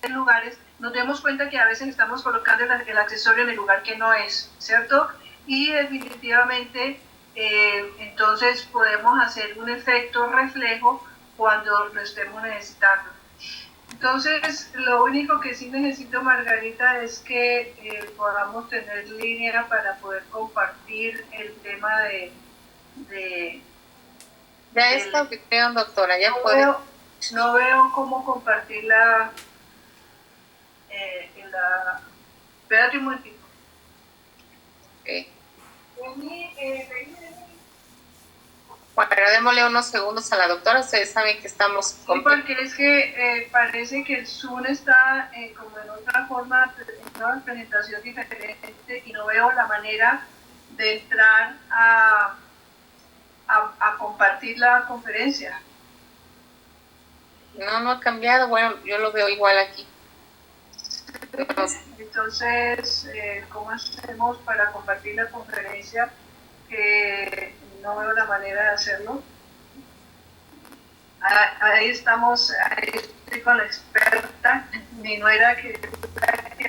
lugares, nos demos cuenta que a veces estamos colocando el accesorio en el lugar que no es, ¿cierto? Y definitivamente entonces podemos hacer un efecto reflejo cuando lo estemos necesitando. Entonces, lo único que sí necesito, Margarita, es que podamos tener línea para poder compartir el tema de ya está opinión, doctora, ya no puede. no veo cómo compartirla en la... Espérate un momentito. Okay. Bueno, démosle unos segundos a la doctora. Ustedes saben que estamos... Sí, porque es que parece que el Zoom está como en otra forma, en una presentación diferente y no veo la manera de entrar a compartir la conferencia. No ha cambiado. Bueno, yo lo veo igual aquí. Entonces, ¿cómo hacemos para compartir la conferencia? No veo la manera de hacerlo. Ahí estamos, ahí estoy con la experta, mi nuera que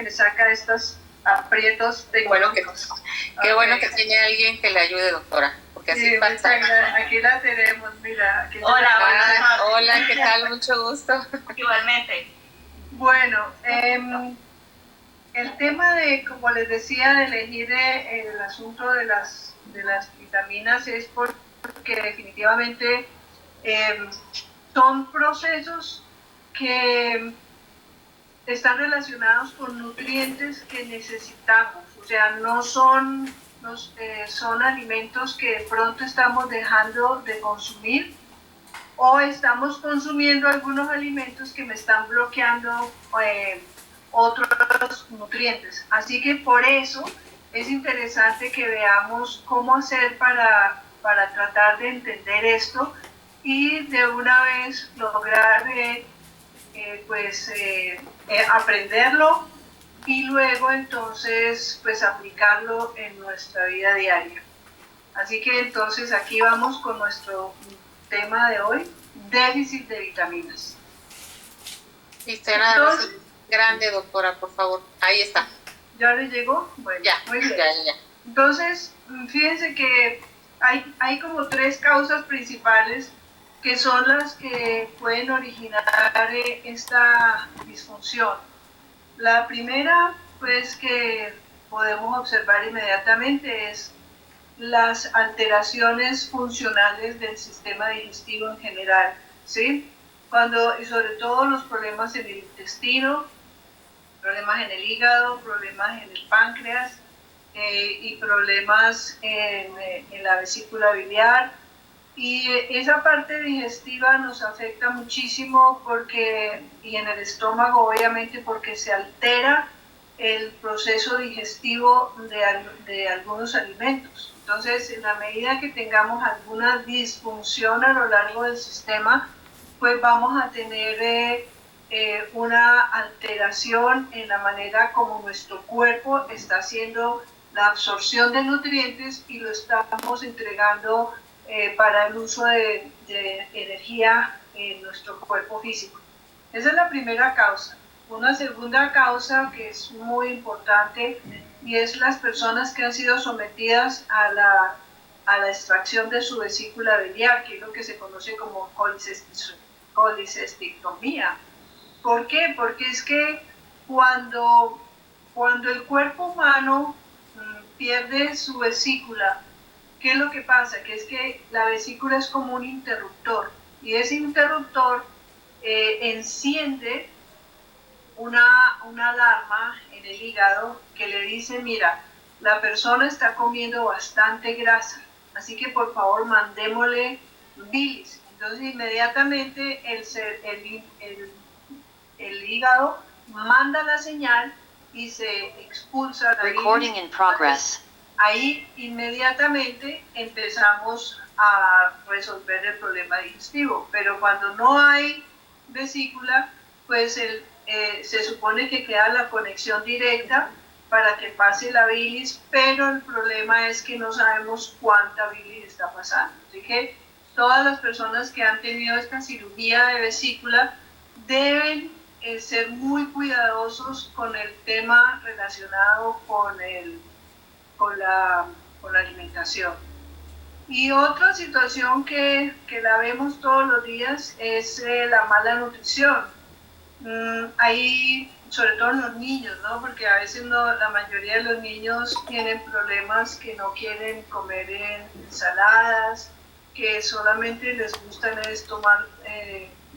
me saca estos aprietos tecnológicos. Qué bueno que tiene alguien que le ayude, doctora, porque así sí, pasa. Aquí la tenemos, mira. Aquí hola, ¿qué tal? Mucho gusto. Igualmente. Bueno, el tema de, como les decía, de elegir el asunto de las vitaminas es porque definitivamente son procesos que están relacionados con nutrientes que necesitamos, o sea, no son, son alimentos que de pronto estamos dejando de consumir o estamos consumiendo algunos alimentos que me están bloqueando otros nutrientes. Así que por eso es interesante que veamos cómo hacer para tratar de entender esto y de una vez lograr aprenderlo y luego entonces pues aplicarlo en nuestra vida diaria. Así que entonces aquí vamos con nuestro tema de hoy, déficit de vitaminas. Listo, nada más grande, doctora, por favor. Ahí está. ¿Ya le llegó? Bueno, ya, muy bien. Ya. Entonces, fíjense que hay como tres causas principales que son las que pueden originar esta disfunción. La primera, pues, que podemos observar inmediatamente es las alteraciones funcionales del sistema digestivo en general, ¿sí? Y sobre todo los problemas en el intestino, problemas en el hígado, problemas en el páncreas y problemas en la vesícula biliar. Y esa parte digestiva nos afecta muchísimo y en el estómago obviamente porque se altera el proceso digestivo de algunos alimentos. Entonces, en la medida que tengamos alguna disfunción a lo largo del sistema, pues vamos a tener una alteración en la manera como nuestro cuerpo está haciendo la absorción de nutrientes y lo estamos entregando para el uso de energía en nuestro cuerpo físico. Esa es la primera causa. Una segunda causa que es muy importante y es las personas que han sido sometidas a la extracción de su vesícula biliar, que es lo que se conoce como colicectomía. ¿Por qué? Porque es que cuando el cuerpo humano pierde su vesícula, ¿qué es lo que pasa? Que es que la vesícula es como un interruptor y ese interruptor enciende una alarma en el hígado que le dice, mira, la persona está comiendo bastante grasa, así que por favor mandémosle bilis. Entonces inmediatamente el hígado manda la señal y se expulsa la Recording bilis. in progress. Ahí inmediatamente empezamos a resolver el problema digestivo, pero cuando no hay vesícula, pues se supone que queda la conexión directa para que pase la bilis, pero el problema es que no sabemos cuánta bilis está pasando. Así que todas las personas que han tenido esta cirugía de vesícula deben ser muy cuidadosos con el tema relacionado con la, con la alimentación. Y otra situación que la vemos todos los días es la mala nutrición. Ahí, sobre todo en los niños, ¿no? Porque a veces la mayoría de los niños tienen problemas que no quieren comer en ensaladas, que solamente les gustan es tomar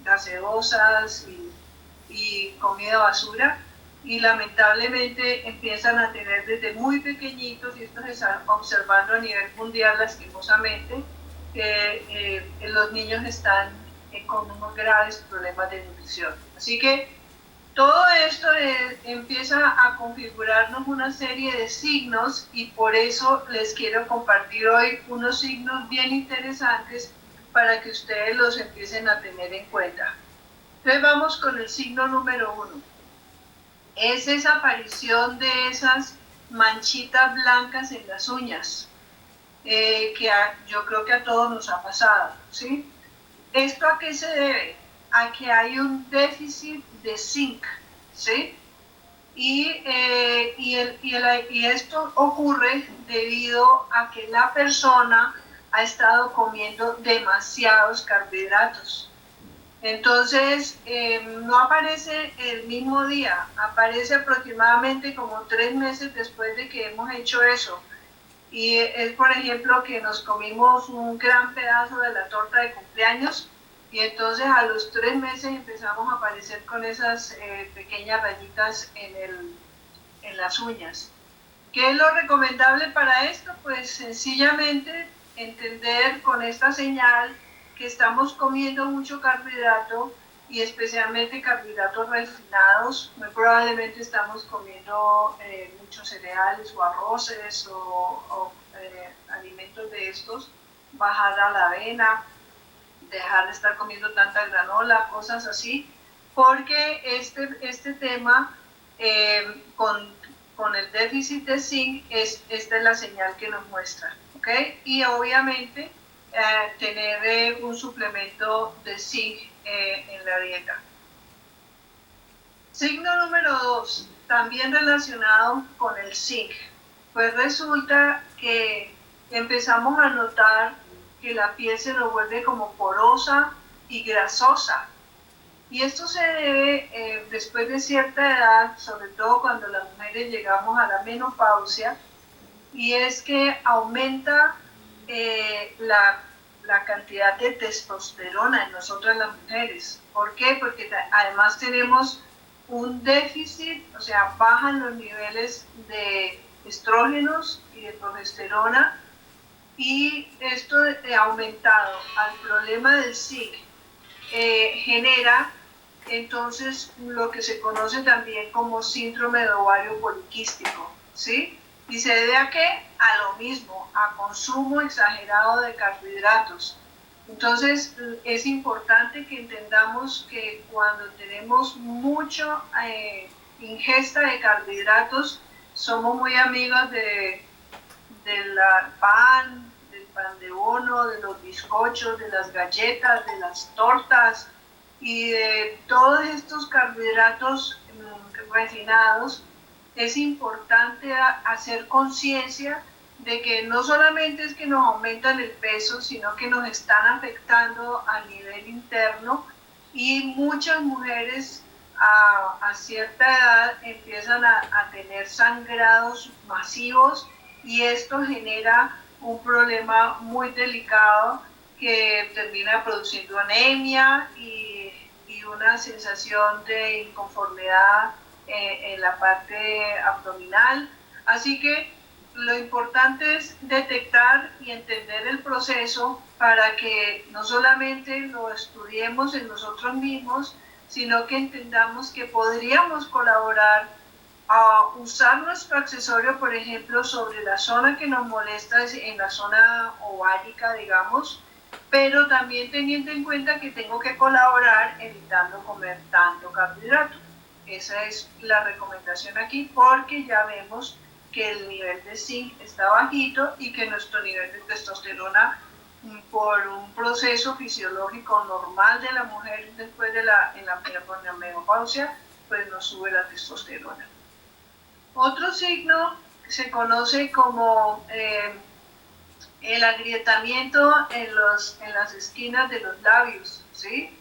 gaseosas y comida basura, y lamentablemente empiezan a tener desde muy pequeñitos, y esto se está observando a nivel mundial lastimosamente, que los niños están con unos graves problemas de nutrición. Así que todo esto empieza a configurarnos una serie de signos, y por eso les quiero compartir hoy unos signos bien interesantes para que ustedes los empiecen a tener en cuenta. Entonces vamos con el signo número 1. Es esa aparición de esas manchitas blancas en las uñas, que yo creo que a todos nos ha pasado, ¿sí? ¿Esto a qué se debe? A que hay un déficit de zinc, ¿sí? Y esto ocurre debido a que la persona ha estado comiendo demasiados carbohidratos. Entonces, no aparece el mismo día, aparece aproximadamente como 3 meses después de que hemos hecho eso. Y es, por ejemplo, que nos comimos un gran pedazo de la torta de cumpleaños, y entonces a los 3 meses empezamos a aparecer con esas pequeñas rayitas en las uñas. ¿Qué es lo recomendable para esto? Pues sencillamente entender con esta señal que estamos comiendo mucho carbohidrato, y especialmente carbohidratos refinados. Muy probablemente estamos comiendo muchos cereales o arroces o alimentos de estos. Bajar a la avena, dejar de estar comiendo tanta granola, cosas así, porque este tema con el déficit de zinc, esta es la señal que nos muestra, ¿ok? Y obviamente tener un suplemento de zinc en la dieta. Signo número 2, también relacionado con el zinc. Pues resulta que empezamos a notar que la piel se nos vuelve como porosa y grasosa. Y esto se debe después de cierta edad, sobre todo cuando las mujeres llegamos a la menopausia, y es que aumenta la cantidad de testosterona en nosotras las mujeres. ¿Por qué? Porque además tenemos un déficit, o sea, bajan los niveles de estrógenos y de progesterona, y esto aumentado al problema del zinc genera entonces lo que se conoce también como síndrome de ovario poliquístico, ¿sí? ¿Y se debe a qué? A lo mismo, a consumo exagerado de carbohidratos. Entonces es importante que entendamos que cuando tenemos mucha ingesta de carbohidratos, somos muy amigos del pan de bono, de los bizcochos, de las galletas, de las tortas y de todos estos carbohidratos refinados. Es importante hacer conciencia de que no solamente es que nos aumentan el peso, sino que nos están afectando a nivel interno, y muchas mujeres a cierta edad empiezan a tener sangrados masivos, y esto genera un problema muy delicado que termina produciendo anemia y una sensación de inconformidad en la parte abdominal. Así que lo importante es detectar y entender el proceso para que no solamente lo estudiemos en nosotros mismos, sino que entendamos que podríamos colaborar a usar nuestro accesorio, por ejemplo, sobre la zona que nos molesta, en la zona ovárica, digamos, pero también teniendo en cuenta que tengo que colaborar evitando comer tanto carbohidrato. Esa es la recomendación aquí, porque ya vemos que el nivel de zinc está bajito y que nuestro nivel de testosterona por un proceso fisiológico normal de la mujer después de en la menopausia, pues nos sube la testosterona. Otro signo se conoce como el agrietamiento en las esquinas de los labios, ¿sí?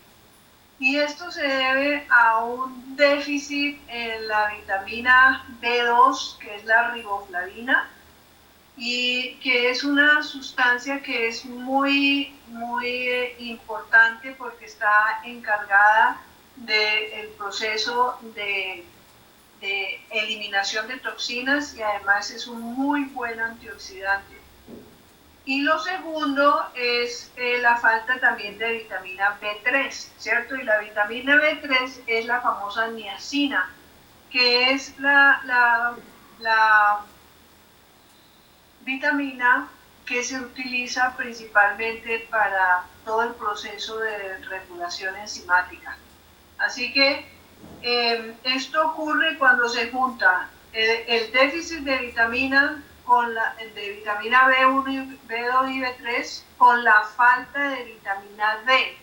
Y esto se debe a un déficit en la vitamina B2, que es la riboflavina, y que es una sustancia que es muy importante porque está encargada del proceso de eliminación de toxinas y además es un muy buen antioxidante. Y lo segundo es la falta también de vitamina B3, ¿cierto? Y la vitamina B3 es la famosa niacina, que es la vitamina que se utiliza principalmente para todo el proceso de regulación enzimática. Así que esto ocurre cuando se junta el déficit de vitamina de vitamina B1, B2 y B3 con la falta de vitamina D.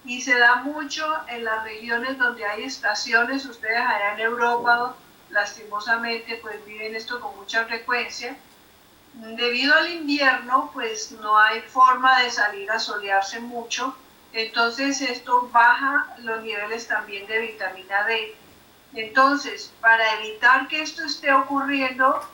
Y se da mucho en las regiones donde hay estaciones. Ustedes allá en Europa, lastimosamente, pues viven esto con mucha frecuencia. Debido al invierno, pues no hay forma de salir a solearse mucho, entonces esto baja los niveles también de vitamina D. Entonces, para evitar que esto esté ocurriendo,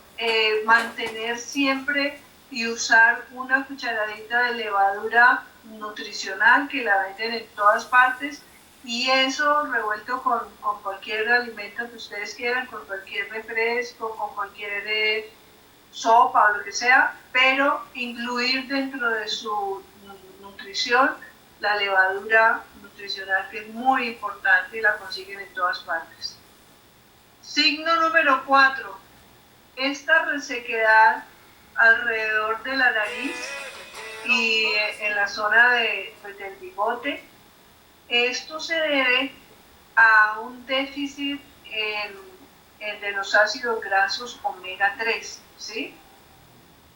mantener siempre y usar una cucharadita de levadura nutricional que la venden en todas partes, y eso revuelto con cualquier alimento que ustedes quieran, con cualquier refresco, con cualquier sopa o lo que sea, pero incluir dentro de su nutrición la levadura nutricional, que es muy importante y la consiguen en todas partes. Signo número 4, esta resequedad alrededor de la nariz y en la zona del bigote. Esto se debe a un déficit de los ácidos grasos omega 3, ¿sí?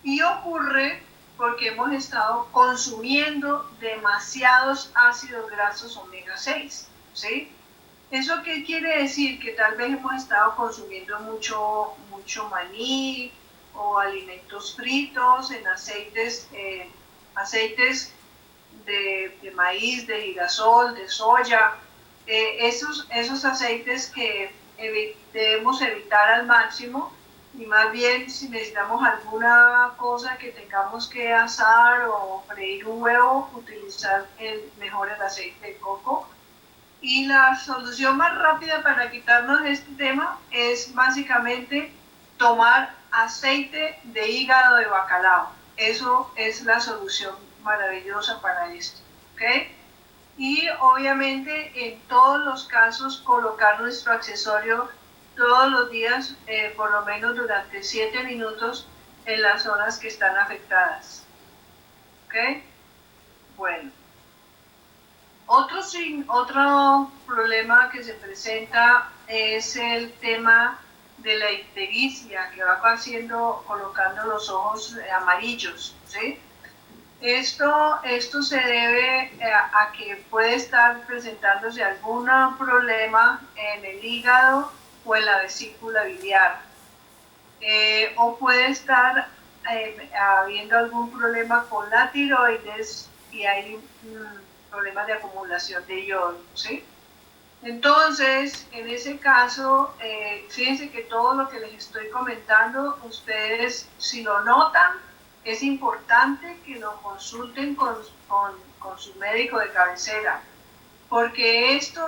Y ocurre porque hemos estado consumiendo demasiados ácidos grasos omega 6, ¿sí? ¿Eso qué quiere decir? Que tal vez hemos estado consumiendo mucho maní o alimentos fritos en aceites de maíz, de girasol, de soya, esos aceites que debemos evitar al máximo, y más bien si necesitamos alguna cosa que tengamos que asar o freír un huevo, utilizar mejor el aceite de coco. Y la solución más rápida para quitarnos este tema es básicamente tomar aceite de hígado de bacalao. Eso es la solución maravillosa para esto, ¿ok? Y obviamente en todos los casos colocar nuestro accesorio todos los días, por lo menos durante 7 minutos en las zonas que están afectadas, ¿ok? Bueno. Otro problema que se presenta es el tema de la ictericia, que va colocando los ojos amarillos, ¿sí? Esto se debe a que puede estar presentándose algún problema en el hígado o en la vesícula biliar, o puede estar habiendo algún problema con la tiroides y hay problemas de acumulación de yodo, ¿sí? Entonces, en ese caso, fíjense que todo lo que les estoy comentando, ustedes si lo notan, es importante que lo consulten con su médico de cabecera, porque esto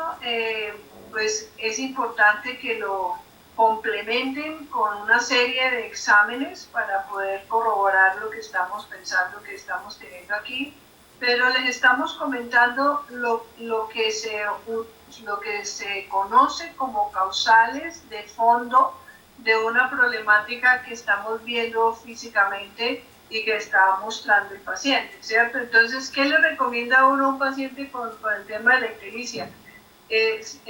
pues es importante que lo complementen con una serie de exámenes para poder corroborar lo que estamos pensando que estamos teniendo aquí, pero les estamos comentando lo que se conoce como causales de fondo de una problemática que estamos viendo físicamente y que está mostrando el paciente, ¿cierto? Entonces, ¿qué le recomienda a uno a un paciente con el tema de la ictericia? Es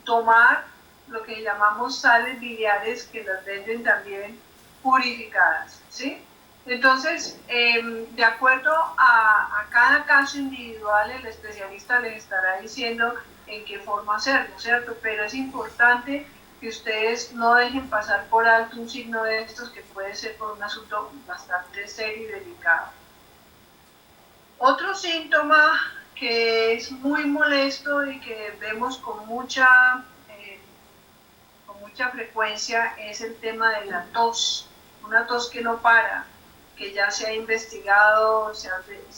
tomar lo que llamamos sales biliares, que las venden también purificadas, ¿sí? Entonces, de acuerdo a cada caso individual, el especialista les estará diciendo en qué forma hacerlo, ¿cierto? Pero es importante que ustedes no dejen pasar por alto un signo de estos que puede ser por un asunto bastante serio y delicado. Otro síntoma que es muy molesto y que vemos con mucha frecuencia es el tema de la tos, una tos que no para, que ya se ha investigado, se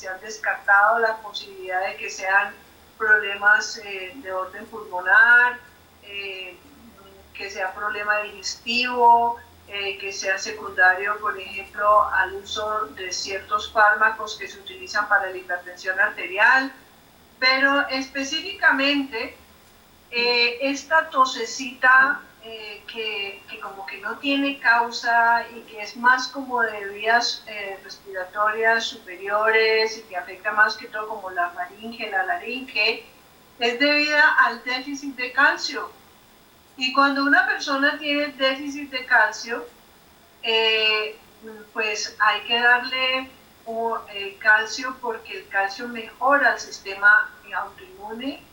ha descartado la posibilidad de que sean problemas de orden pulmonar, que sea problema digestivo, que sea secundario, por ejemplo, al uso de ciertos fármacos que se utilizan para la hipertensión arterial, pero específicamente esta tosecita que como que no tiene causa y que es más como de vías respiratorias superiores y que afecta más que todo como la faringe, la laringe, es debida al déficit de calcio. Y cuando una persona tiene déficit de calcio, pues hay que darle calcio porque el calcio mejora el sistema autoinmune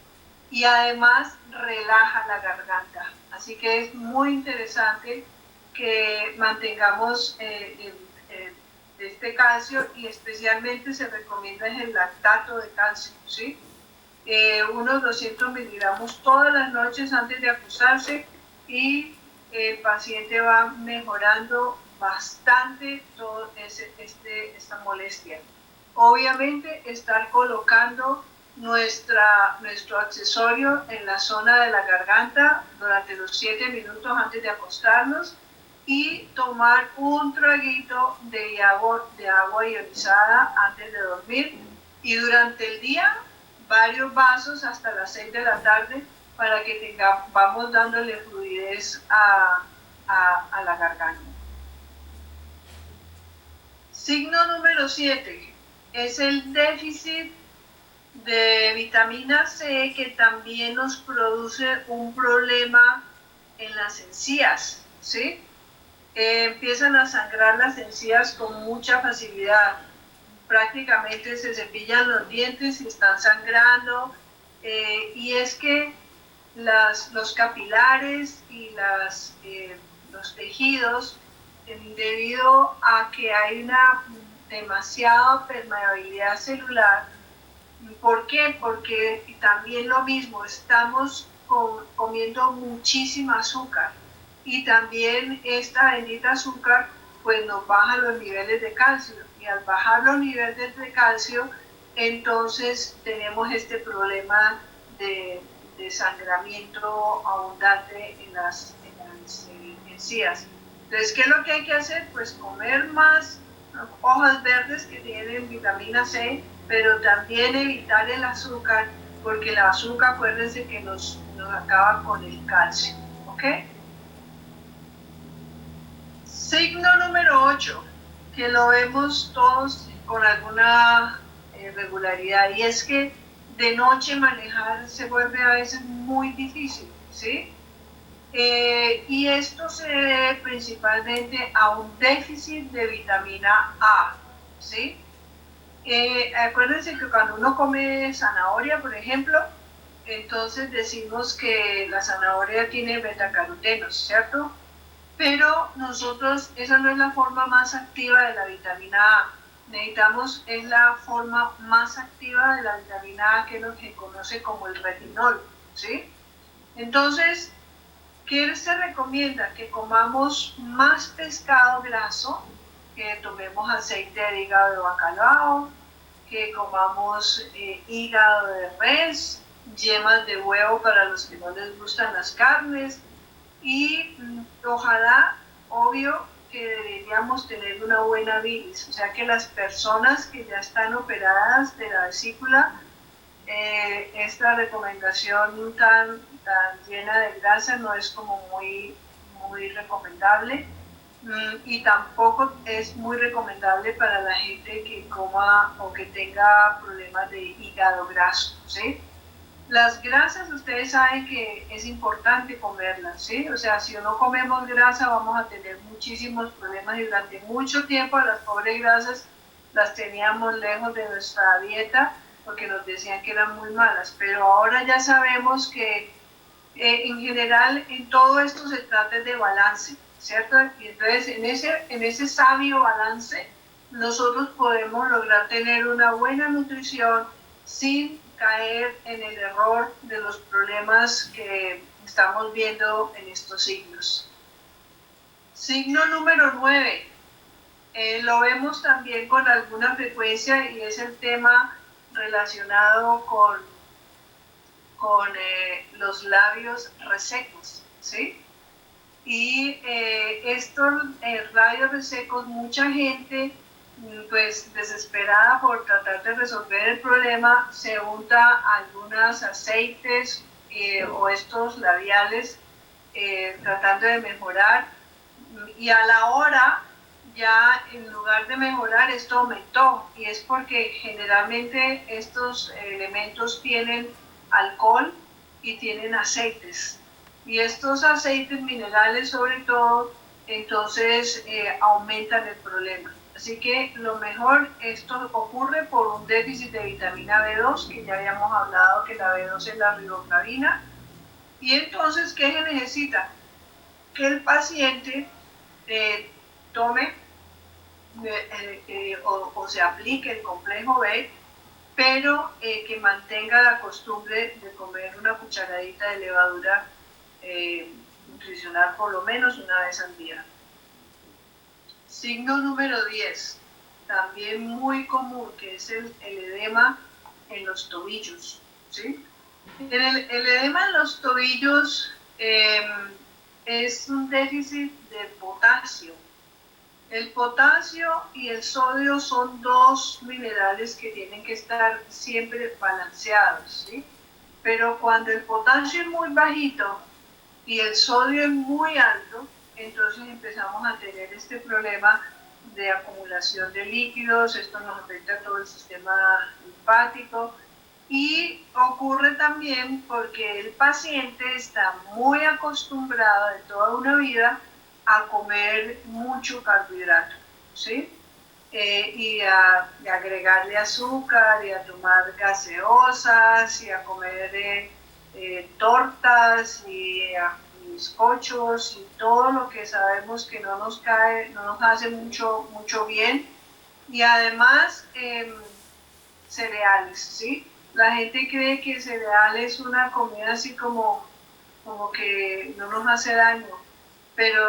y además relaja la garganta. Así que es muy interesante que mantengamos este calcio y especialmente se recomienda el lactato de calcio, ¿sí? Unos 200 miligramos todas las noches antes de acostarse y el paciente va mejorando bastante toda esta molestia. Obviamente estar colocando nuestro accesorio en la zona de la garganta durante los 7 minutos antes de acostarnos y tomar un traguito de agua ionizada antes de dormir y durante el día varios vasos hasta las 6 de la tarde para que vamos dándole fluidez a la garganta. Signo número 7 es el déficit de vitamina C, que también nos produce un problema en las encías, ¿sí? Empiezan a sangrar las encías con mucha facilidad. Prácticamente se cepillan los dientes y están sangrando. Y es que los capilares y los tejidos, debido a que hay una demasiada permeabilidad celular. ¿Por qué? Porque también lo mismo, estamos comiendo muchísima azúcar y también esta bendita azúcar pues nos baja los niveles de calcio y al bajar los niveles de calcio entonces tenemos este problema de sangramiento abundante en las encías. Entonces, ¿qué es lo que hay que hacer? Pues comer más hojas verdes que tienen vitamina C, pero también evitar el azúcar, porque el azúcar, acuérdense que nos acaba con el calcio, ¿ok? Signo número 8, que lo vemos todos con alguna regularidad, y es que de noche manejar se vuelve a veces muy difícil, ¿sí? Y esto se debe principalmente a un déficit de vitamina A, ¿sí? Acuérdense que cuando uno come zanahoria, por ejemplo, entonces decimos que la zanahoria tiene betacarotenos, ¿cierto? Pero nosotros, esa no es la forma más activa de la vitamina A. Necesitamos, es la forma más activa de la vitamina A que se conoce como el retinol, ¿sí? Entonces, ¿qué se recomienda? Que comamos más pescado graso, que tomemos aceite de hígado de bacalao, que comamos hígado de res, yemas de huevo para los que no les gustan las carnes y ojalá, obvio, que deberíamos tener una buena bilis, o sea que las personas que ya están operadas de la vesícula, esta recomendación tan llena de grasa no es como muy recomendable. Y tampoco es muy recomendable para la gente que coma o que tenga problemas de hígado graso, ¿sí? Las grasas, ustedes saben que es importante comerlas, ¿sí? O sea, si no comemos grasa vamos a tener muchísimos problemas y durante mucho tiempo las pobres grasas las teníamos lejos de nuestra dieta porque nos decían que eran muy malas, pero ahora ya sabemos que en general en todo esto se trata de balance, ¿cierto? Y entonces en ese sabio balance nosotros podemos lograr tener una buena nutrición sin caer en el error de los problemas que estamos viendo en estos signos. Signo número 9. Lo vemos también con alguna frecuencia y es el tema relacionado con los labios resecos, ¿sí? Y estos labios resecos, mucha gente pues desesperada por tratar de resolver el problema, se unta algunos aceites o estos labiales tratando de mejorar y a la hora ya en lugar de mejorar esto aumentó y es porque generalmente estos elementos tienen alcohol y tienen aceites y estos aceites minerales sobre todo entonces aumentan el problema. Así que lo mejor, esto ocurre por un déficit de vitamina B2, que ya habíamos hablado que la B2 es la riboflavina. Y entonces, ¿qué se necesita? Que el paciente tome o se aplique el complejo B, pero que mantenga la costumbre de comer una cucharadita de levadura nutricional por lo menos una vez al día. Signo número 10, también muy común, que es el edema en los tobillos, ¿sí? El edema en los tobillos es un déficit de potasio. El potasio y el sodio son dos minerales que tienen que estar siempre balanceados, ¿sí? Pero cuando el potasio es muy bajito y el sodio es muy alto, entonces empezamos a tener este problema de acumulación de líquidos, esto nos afecta a todo el sistema linfático y ocurre también porque el paciente está muy acostumbrado de toda una vida a comer mucho carbohidrato, ¿sí? Y a agregarle azúcar y a tomar gaseosas y a comer tortas y bizcochos y todo lo que sabemos que no nos cae, no nos hace mucho bien y además cereales, ¿sí? La gente cree que cereal es una comida así como que no nos hace daño, pero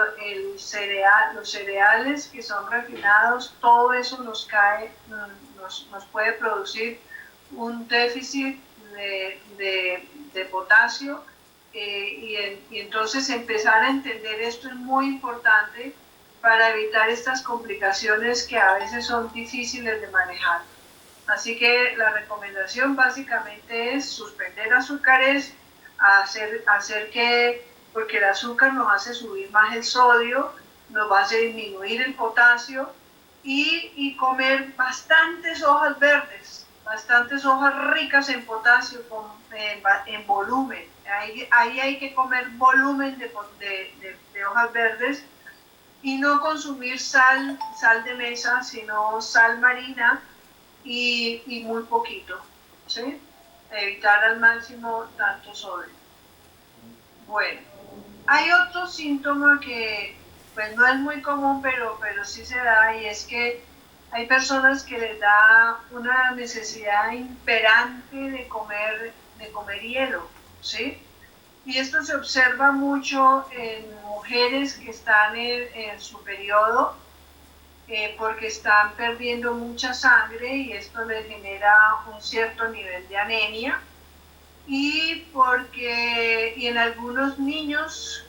los cereales que son refinados, todo eso nos cae, nos puede producir un déficit de potasio y entonces empezar a entender esto es muy importante para evitar estas complicaciones que a veces son difíciles de manejar. Así que la recomendación básicamente es suspender azúcares, hacer que, porque el azúcar nos hace subir más el sodio, nos va a hacer disminuir el potasio y comer bastantes hojas verdes, bastantes hojas ricas en potasio, en volumen. Ahí hay que comer volumen de hojas verdes y no consumir sal de mesa, sino sal marina y muy poquito, ¿sí? Evitar al máximo tanto sodio. Bueno, hay otro síntoma que pues no es muy común, pero sí se da y es que hay personas que les da una necesidad imperante de comer hielo, ¿sí? Y esto se observa mucho en mujeres que están en su periodo porque están perdiendo mucha sangre y esto les genera un cierto nivel de anemia y en algunos niños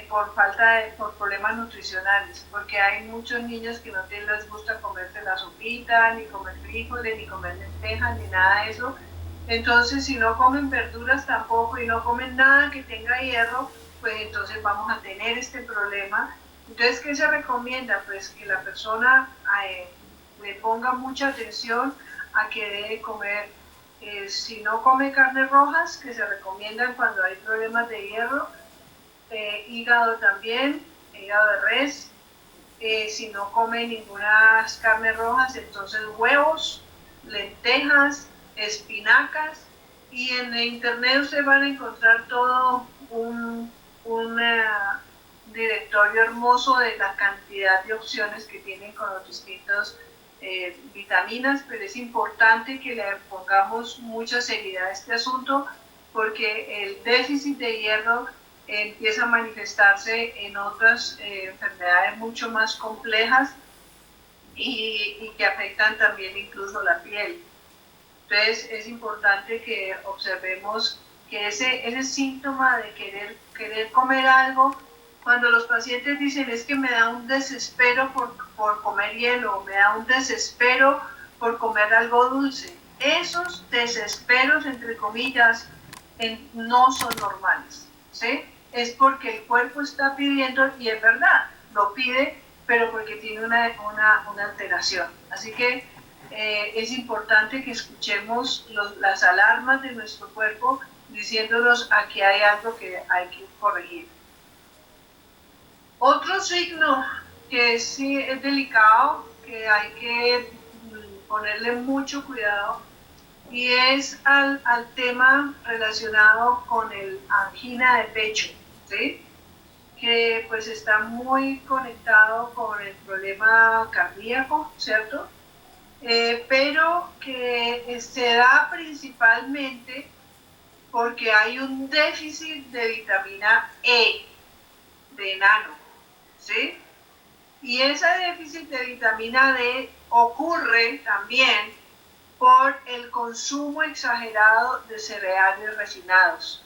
por problemas nutricionales, porque hay muchos niños que no les gusta comerse la sopita, ni comer frijoles, ni comer lentejas, ni nada de eso. Entonces, si no comen verduras tampoco y no comen nada que tenga hierro, pues entonces vamos a tener este problema. Entonces, ¿qué se recomienda? Pues que la persona le ponga mucha atención a que debe comer Si no come carnes rojas, que se recomiendan cuando hay problemas de hierro, hígado también, hígado de res. Si no come ninguna carnes rojas, entonces huevos, lentejas, espinacas, y en internet ustedes van a encontrar todo un directorio hermoso de la cantidad de opciones que tienen con los distintos vitaminas, pero es importante que le pongamos mucha seriedad a este asunto porque el déficit de hierro empieza a manifestarse en otras enfermedades mucho más complejas y que afectan también incluso la piel. Entonces es importante que observemos que ese síntoma de querer comer algo, cuando los pacientes dicen es que me da un desespero por comer hielo, me da un desespero por comer algo dulce, esos desesperos, entre comillas, no son normales, ¿sí? Es porque el cuerpo está pidiendo, y es verdad, lo pide, pero porque tiene una alteración. Así que es importante que escuchemos las alarmas de nuestro cuerpo diciéndonos aquí hay algo que hay que corregir. Otro signo que sí es delicado, que hay que ponerle mucho cuidado, y es al tema relacionado con el angina de pecho, ¿sí? Que pues está muy conectado con el problema cardíaco, ¿cierto? Pero que se da principalmente porque hay un déficit de vitamina E, de enano, ¿sí? Y ese déficit de vitamina D ocurre también por el consumo exagerado de cereales refinados.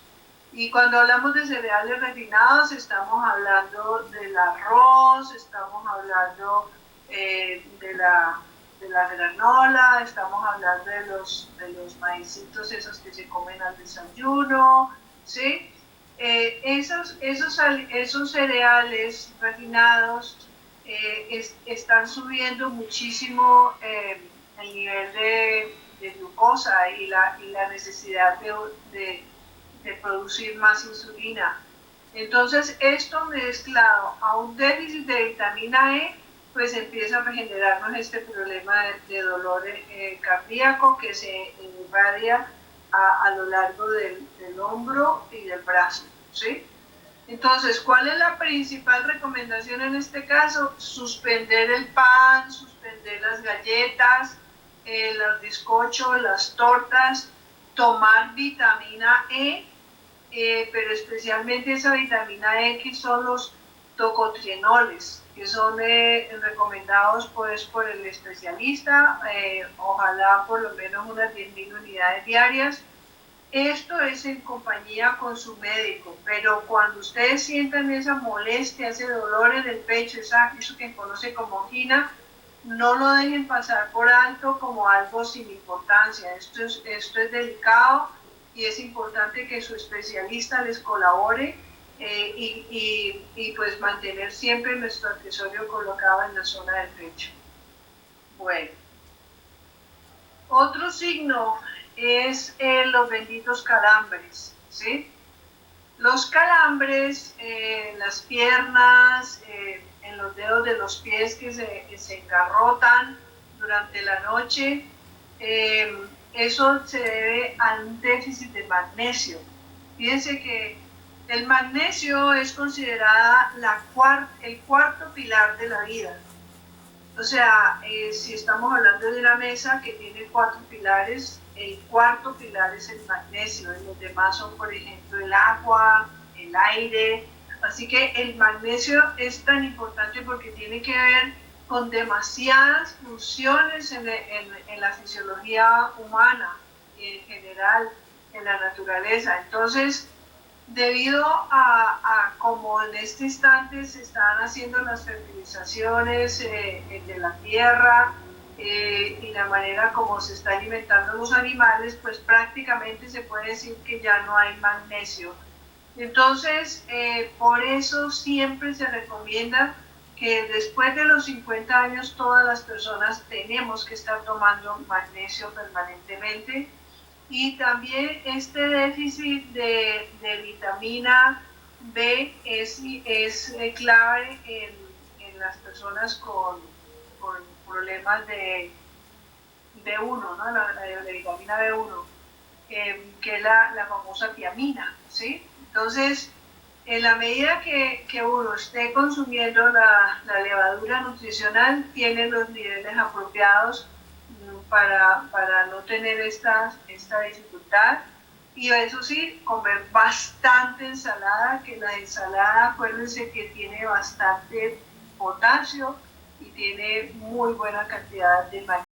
Y cuando hablamos de cereales refinados estamos hablando del arroz, estamos hablando de la granola, estamos hablando de los maicitos esos que se comen al desayuno, ¿sí? Esos cereales refinados están subiendo muchísimo el nivel de glucosa y la necesidad de producir más insulina. Entonces, esto mezclado a un déficit de vitamina E, pues empieza a generarnos este problema de dolor cardíaco que se irradia a lo largo del hombro y del brazo, ¿sí? Entonces, ¿cuál es la principal recomendación en este caso? Suspender el pan, suspender las galletas, los bizcochos, las tortas, tomar vitamina E, pero especialmente esa vitamina E que son los tocotrienoles, que son recomendados pues, por el especialista, ojalá por lo menos unas 10.000 unidades diarias. Esto es en compañía con su médico, pero cuando ustedes sientan esa molestia, ese dolor en el pecho, eso que conoce como angina, no lo dejen pasar por alto como algo sin importancia. Esto es delicado y es importante que su especialista les colabore y pues mantener siempre nuestro accesorio colocado en la zona del pecho. Bueno, otro signo es los benditos calambres, ¿sí? Los calambres en las piernas, en los dedos de los pies que se engarrotan durante la noche, eso se debe a un déficit de magnesio. Fíjense que el magnesio es considerada el cuarto pilar de la vida. O sea, si estamos hablando de una mesa que tiene 4 pilares, el cuarto pilar es el magnesio, y los demás son, por ejemplo, el agua, el aire. Así que el magnesio es tan importante porque tiene que ver con demasiadas funciones en la fisiología humana y en general en la naturaleza. Entonces, debido a como en este instante se están haciendo las fertilizaciones de la tierra y la manera como se está alimentando los animales, pues prácticamente se puede decir que ya no hay magnesio. Entonces, por eso siempre se recomienda que después de los 50 años todas las personas tenemos que estar tomando magnesio permanentemente. Y también este déficit de vitamina B es clave en las personas con problemas de B1, ¿no? La vitamina B1, que es la famosa tiamina, ¿sí? Entonces, en la medida que uno esté consumiendo la levadura nutricional, tiene los niveles apropiados para no tener esta dificultad. Y eso sí, comer bastante ensalada, que la ensalada, acuérdense que tiene bastante potasio y tiene muy buena cantidad de magnesio.